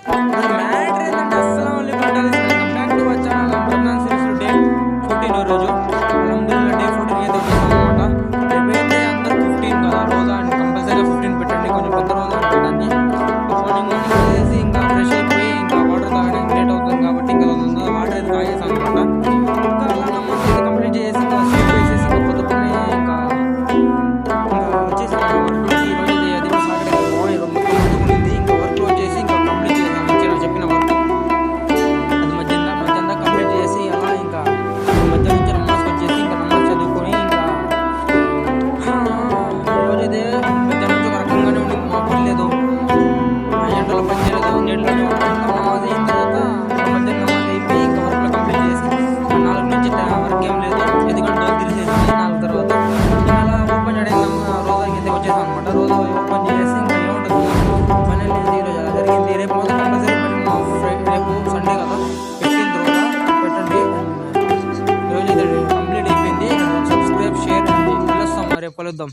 Matter ఏంటంటే అస్సలం welcome back to our channel Ramzan series day 14 రోజు అల్హమ్దులిల్లాహ్ డే 14 అయితే వచ్చేసామన్నమాట. రేపైతే అందరూ 15 కదా రోజా అండ్ కంపల్సరీగా 15 పెట్టండి, కొంచెం పెద్ద రోజా అనుకోవడానికి. మార్నింగ్ చేసి ఇంకా ఫ్రెష్ అయిపోయి ఇంకా వాటర్ తాగడానికి లేట్ అవుతుంది కాబట్టి ఇంకా వాటర్ అయితే తాగేసాం అనమాట. ఇంకా అలా నమాజ్ అయితే కంప్లీట్ చేసి ఇంకా స్లీప్ వేసేసి ఇంకా పొద్దున్నే ఇంకా వచ్చేసాం వర్క్. ఈ రోజు అది కూడా సాటర్డే కదా, మొత్తం ఉంది. ఇంకా వర్క్ వచ్చేసి ఇంకా కంప్లీట్ చేసాం చెప్పిన వర్క్. అది మధ్యాహ్నం కంప్లీట్ చేసి అలా ఇంకా మధ్యాహ్నం నుంచి నమాజ్కి వచ్చేసి ఇంకా నమాజ్ చదువుకొని ఇంకా రోజైతే మధ్యాహ్నం నుంచి ఒక రకంగానే ఉండి మా పని లేదు, ఎండలో పని చేయలేదు, నీళ్ళలో నమాజ్ అయిన తర్వాత మధ్యాహ్నం నమాజ్ అయిపోయి ఇంకా వర్క్లో కంప్లీట్ చేసి 4 నుంచి వర్క్ ఏం లేదు, ఎందుకంటే తెలిసేసి 4 తర్వాత అలా ఓపెన్ చేయడం రోజాకి అయితే వచ్చేసాం అనమాట. రోజా ఓపెన్ చేసి ఇంకా ఏముంటుంది పని లేదు. ఈరోజు అలా జరిగింది. రేపు మొదలు కంపల్సరీ రేపు సండే కదా, 15 రోజా పెట్టండి. ఈరోజు అయితే కంప్లీట్ అయిపోయింది. సబ్స్క్రైబ్, షేర్ అండి. కలుస్తాం, రేపు కలుద్దాం.